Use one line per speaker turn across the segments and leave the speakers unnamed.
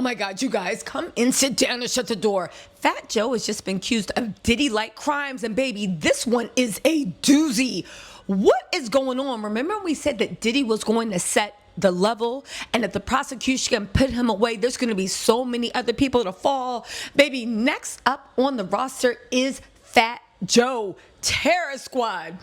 Oh my God, you guys, come in, sit down, and shut the door. Fat Joe has just been accused of Diddy-like crimes, and baby, this one is a doozy. What is going on? Remember we said that Diddy was going to set the level and that the prosecution can put him away? There's going to be so many other people to fall. Baby, next up on the roster is Fat Joe, Terror Squad.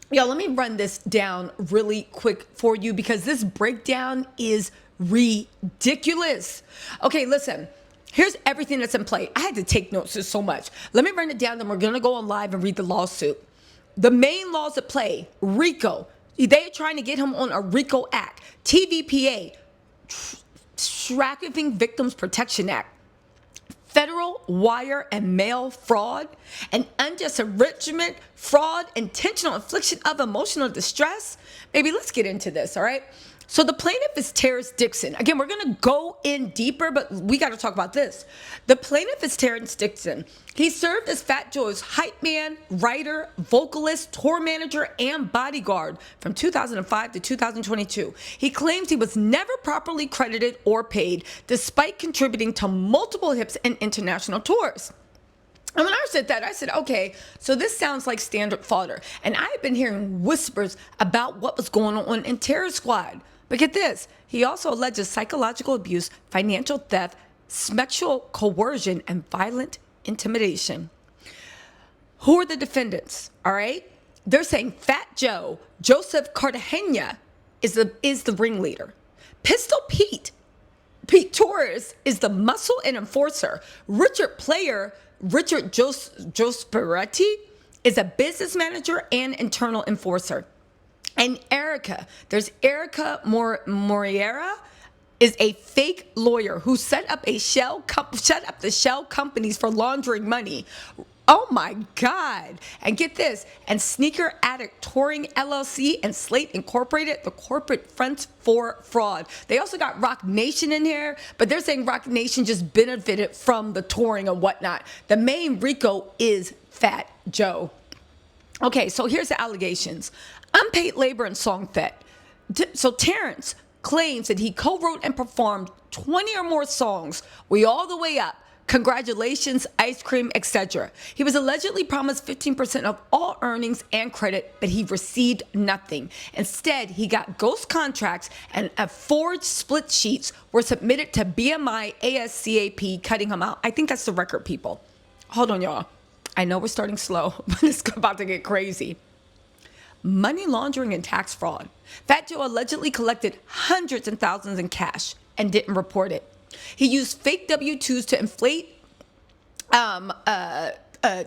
Yo, let me run this down really quick for you because this breakdown is ridiculous. Okay, listen. Here's everything that's in play. I had to take notes. There's so much. Let me run it down, then we're going to go on live and read the lawsuit. The main laws at play, RICO. They're trying to get him on a RICO Act. TVPA, Trafficking Victims Protection Act. Federal wire and mail fraud, and unjust enrichment, fraud, intentional infliction of emotional distress. Baby, let's get into this, all right? So the plaintiff is Terrence Dixon. Again, we're going to go in deeper, but we got to talk about this. The plaintiff is Terrence Dixon. He served as Fat Joe's hype man, writer, vocalist, tour manager, and bodyguard from 2005 to 2022. He claims he was never properly credited or paid, despite contributing to multiple hits and international tours. And when I said that, I said, okay, so this sounds like standard fodder. And I had been hearing whispers about what was going on in Terror Squad. But get this, he also alleges psychological abuse, financial theft, sexual coercion, and violent intimidation. Who are the defendants, all right? They're saying Fat Joe, Joseph Cartagena, is the ringleader. Pistol Pete Torres is the muscle and enforcer. Richard Josperetti is a business manager and internal enforcer. And Erica, there's Erica Moriera, is a fake lawyer who set up the shell companies for laundering money. Oh my God. And get this, and Sneaker Addict Touring LLC and Slate Incorporated, the corporate fronts for fraud. They also got Rock Nation in here, but they're saying Rock Nation just benefited from the touring and whatnot. The main RICO is Fat Joe. Okay, so here's the allegations. Unpaid labor and song theft. So Terrence claims that he co-wrote and performed 20 or more songs, We All the Way Up, Congratulations, Ice Cream, etc. He was allegedly promised 15% of all earnings and credit, but he received nothing. Instead, he got ghost contracts and forged split sheets were submitted to BMI ASCAP, cutting him out. I think that's the record, people. Hold on, y'all. I know we're starting slow, but it's about to get crazy. Money laundering and tax fraud. Fat Joe allegedly collected hundreds and thousands in cash and didn't report it. He used fake W-2s to inflate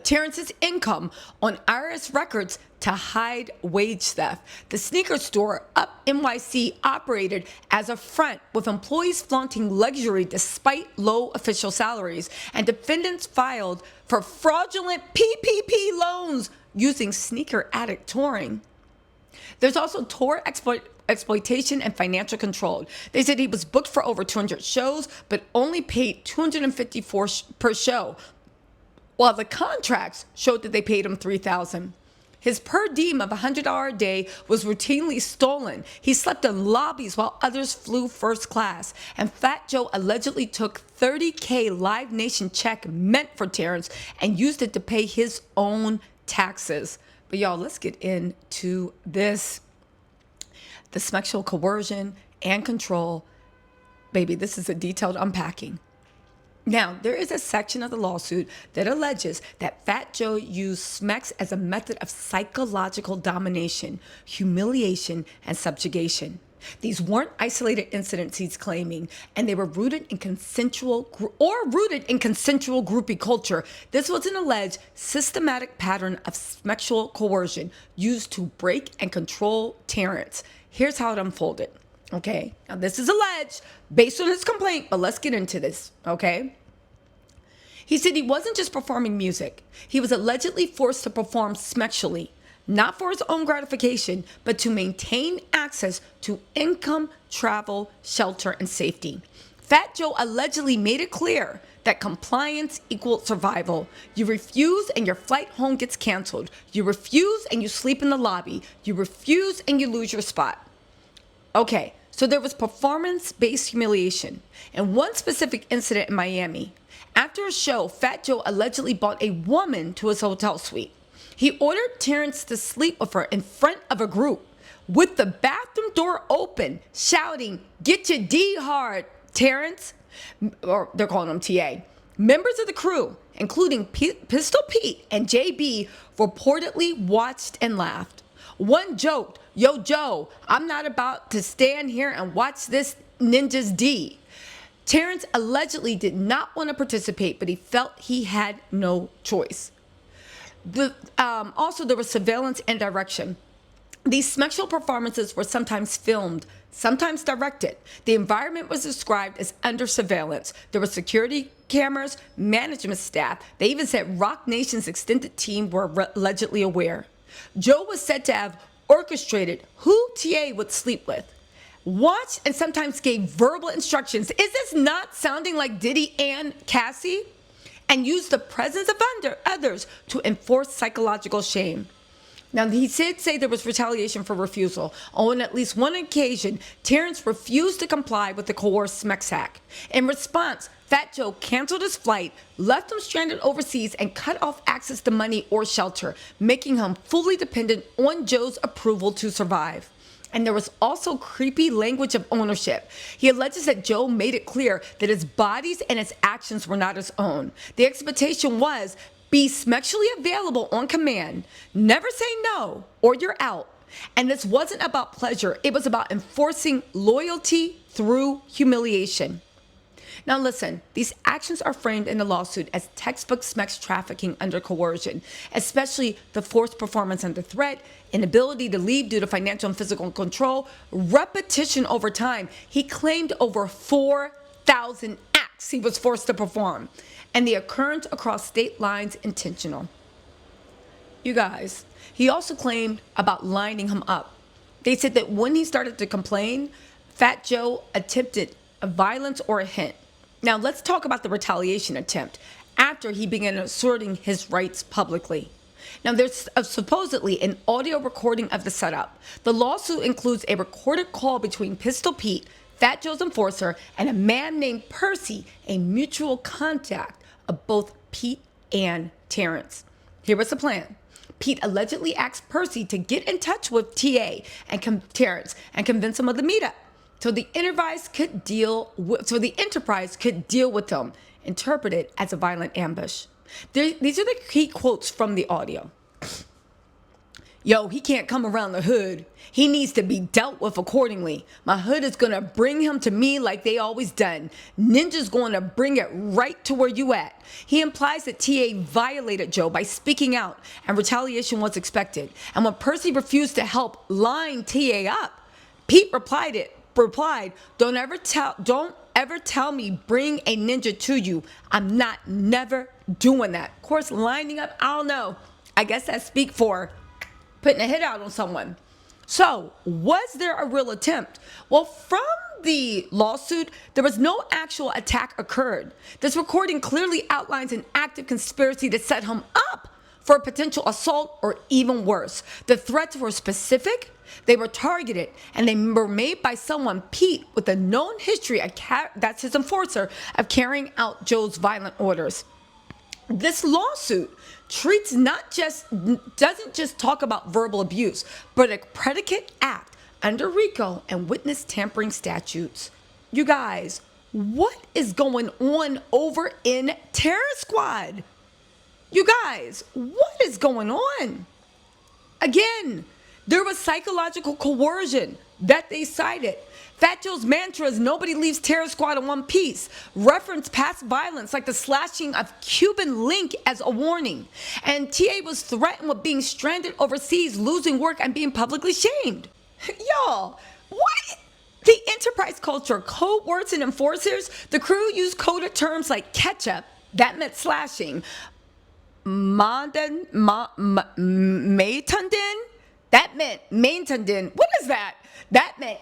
Terrence's income on IRS records to hide wage theft. The sneaker store, Up NYC, operated as a front with employees flaunting luxury despite low official salaries, and defendants filed for fraudulent PPP loans using Sneaker Addict Touring. There's also tour exploitation and financial control. They said he was booked for over 200 shows, but only paid $254 per show, while the contracts showed that they paid him $3,000. His per diem of $100 a day was routinely stolen. He slept in lobbies while others flew first class. And Fat Joe allegedly took $30K Live Nation check meant for Terrence and used it to pay his own taxes. But y'all, let's get into this. The sexual coercion and control. Baby, this is a detailed unpacking. Now, there is a section of the lawsuit that alleges that Fat Joe used SMEX as a method of psychological domination, humiliation, and subjugation. These weren't isolated incidents, he's claiming, and they were rooted in consensual groupie culture. This was an alleged systematic pattern of sexual coercion used to break and control Terrence. Here's how it unfolded. Okay, now this is alleged based on his complaint, but let's get into this, okay? He said he wasn't just performing music. He was allegedly forced to perform sexually, not for his own gratification, but to maintain access to income, travel, shelter, and safety. Fat Joe allegedly made it clear that compliance equaled survival. You refuse and your flight home gets canceled. You refuse and you sleep in the lobby. You refuse and you lose your spot. Okay, So there was performance-based humiliation. In one specific incident in Miami, after a show, Fat Joe allegedly brought a woman to his hotel suite. He ordered Terrence to sleep with her in front of a group with the bathroom door open, shouting, "Get your D hard, Terrence," or they're calling him TA. Members of the crew, including Pistol Pete and JB, reportedly watched and laughed. One joked, "Yo, Joe, I'm not about to stand here and watch this ninja's D." Terrence allegedly did not want to participate, but he felt he had no choice. Also, there was surveillance and direction. These sexual performances were sometimes filmed, sometimes directed. The environment was described as under surveillance. There were security cameras, management staff. They even said Roc Nation's extended team were allegedly aware. Joe was said to have orchestrated who TA would sleep with, watched and sometimes gave verbal instructions. Is this not sounding like Diddy and Cassie? And used the presence of others to enforce psychological shame. Now, he did say there was retaliation for refusal. On at least one occasion, Terrence refused to comply with the coerced sex act. In response, Fat Joe canceled his flight, left him stranded overseas, and cut off access to money or shelter, making him fully dependent on Joe's approval to survive. And there was also creepy language of ownership. He alleges that Joe made it clear that his bodies and his actions were not his own. The expectation was be sexually available on command, never say no, or you're out. And this wasn't about pleasure. It was about enforcing loyalty through humiliation. Now listen, these actions are framed in the lawsuit as textbook sex trafficking under coercion, especially the forced performance under threat, inability to leave due to financial and physical control, repetition over time. He claimed over 4,000 acts he was forced to perform, and the occurrence across state lines intentional. You guys, he also claimed about lining him up. They said that when he started to complain, Fat Joe attempted a violence or a hint. Now let's talk about the retaliation attempt after he began asserting his rights publicly. Now there's supposedly an audio recording of the setup. The lawsuit includes a recorded call between Pistol Pete, Fat Joe's enforcer, and a man named Percy, a mutual contact of both Pete and Terrence. Here was the plan. Pete allegedly asked Percy to get in touch with TA and Terrence and convince him of the meetup, so the enterprise could deal with them, interpreted as a violent ambush. These are the key quotes from the audio. "Yo, he can't come around the hood. He needs to be dealt with accordingly. My hood is gonna bring him to me like they always done. Ninja's gonna bring it right to where you at." He implies that TA violated Joe by speaking out, and retaliation was expected. And when Percy refused to help line TA up, Pete replied, don't ever tell me bring a ninja to you. I'm never doing that. Of course, lining up, I don't know. I guess that speak for putting a hit out on someone. So, was there a real attempt? Well, from the lawsuit, there was no actual attack occurred. This recording clearly outlines an active conspiracy to set him up for a potential assault or even worse. The threats were specific, they were targeted, and they were made by someone, Pete, with a known history, that's his enforcer, of carrying out Joe's violent orders. This lawsuit doesn't just talk about verbal abuse, but a predicate act under RICO and witness tampering statutes. You guys, what is going on over in Terror Squad? You guys, what is going on? Again, there was psychological coercion that they cited. Fat Joe's mantra is nobody leaves Terror Squad in one piece. Reference past violence like the slashing of Cuban Link as a warning. And TA was threatened with being stranded overseas, losing work, and being publicly shamed. Y'all, what? The enterprise culture, code words and enforcers, the crew used coded terms like ketchup, that meant slashing, Maytundin, that meant Maintundin. What is that? That meant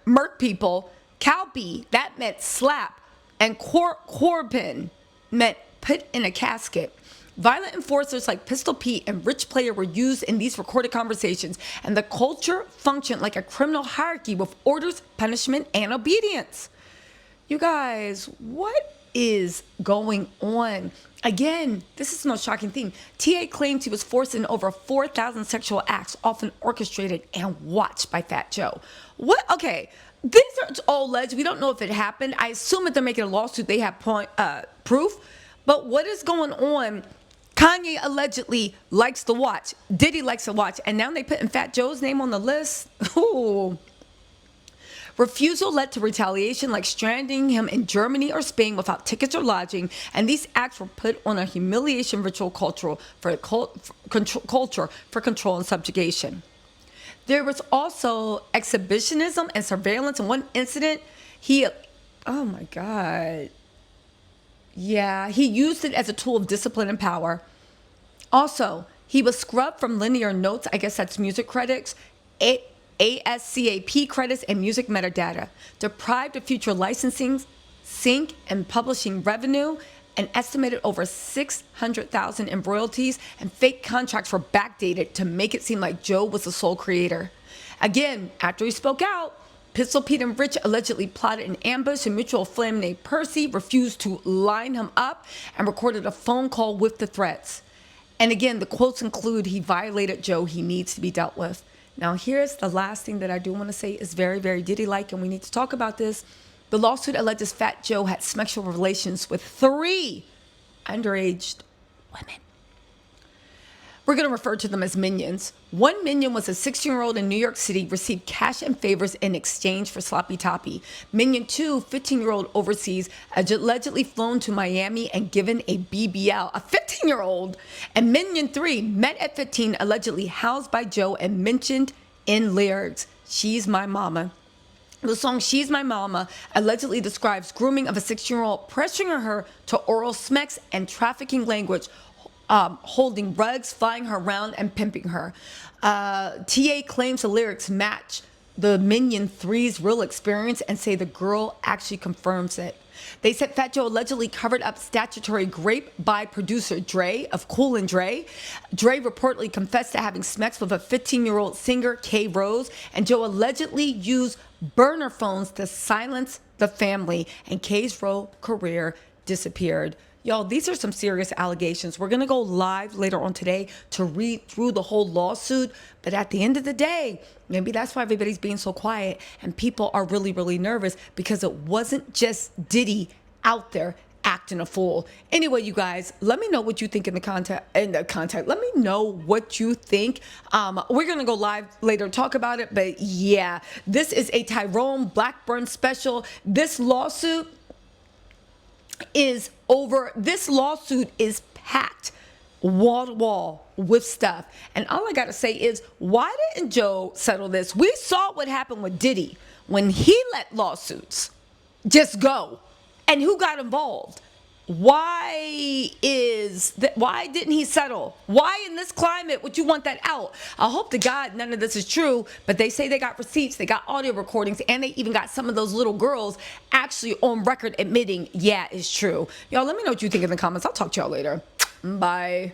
murk people. Cowpea, that meant slap. And Corbin meant put in a casket. Violent enforcers like Pistol Pete and Rich Player were used in these recorded conversations, and the culture functioned like a criminal hierarchy with orders, punishment, and obedience. You guys, what is going on? Again, this is the most shocking thing. TA claims he was forced in over 4,000 sexual acts, often orchestrated and watched by Fat Joe. What? Okay, these are all alleged. We don't know if it happened. I assume if they're making a lawsuit, they have proof. But what is going on? Kanye allegedly likes to watch. Diddy likes to watch. And now they putting Fat Joe's name on the list. Ooh. Refusal led to retaliation, like stranding him in Germany or Spain without tickets or lodging, and these acts were put on a humiliation ritual culture for control and subjugation. There was also exhibitionism and surveillance. In one incident, oh my God. Yeah, he used it as a tool of discipline and power. Also, he was scrubbed from linear notes, I guess that's music credits, ASCAP credits, and music metadata, deprived of future licensing, sync, and publishing revenue, and estimated over $600,000 in royalties, and fake contracts were backdated to make it seem like Joe was the sole creator. Again, after he spoke out, Pistol Pete and Rich allegedly plotted an ambush, and mutual flame named Percy refused to line him up and recorded a phone call with the threats. And again, the quotes include, "He violated Joe, he needs to be dealt with." Now, here's the last thing that I do want to say is very, very Diddy-like, and we need to talk about this. The lawsuit alleges Fat Joe had sexual relations with 3 underage women. We're going to refer to them as minions. One minion was a 16-year-old in New York City, received cash and favors in exchange for sloppy toppy. Minion 2, 15-year-old overseas, allegedly flown to Miami and given a BBL, a 15-year-old. And Minion 3, met at 15, allegedly housed by Joe and mentioned in lyrics, "She's my mama." The song "She's My Mama" allegedly describes grooming of a 16-year-old, pressuring her to oral smacks and trafficking language, holding rugs, flying her around, and pimping her. TA claims the lyrics match the Minion 3's real experience and say the girl actually confirms it. They said Fat Joe allegedly covered up statutory rape by producer Dre of Cool and Dre. Dre reportedly confessed to having sex with a 15-year-old singer, K Rose, and Joe allegedly used burner phones to silence the family, and K's career disappeared. Y'all, these are some serious allegations. We're going to go live later on today to read through the whole lawsuit. But at the end of the day, maybe that's why everybody's being so quiet and people are really, really nervous, because it wasn't just Diddy out there acting a fool. Anyway, you guys, let me know what you think in the contact. Let me know what you think. We're going to go live later and talk about it. But yeah, this is a Tyrone Blackburn special. This lawsuit is over. This lawsuit is packed wall to wall with stuff. And all I got to say is, why didn't Joe settle this? We saw what happened with Diddy when he let lawsuits just go. And who got involved? Why didn't he settle? Why in this climate would you want that out? I hope to God none of this is true, but they say they got receipts, they got audio recordings, and they even got some of those little girls actually on record admitting, yeah, it's true. Y'all, let me know what you think in the comments. I'll talk to y'all later. Bye.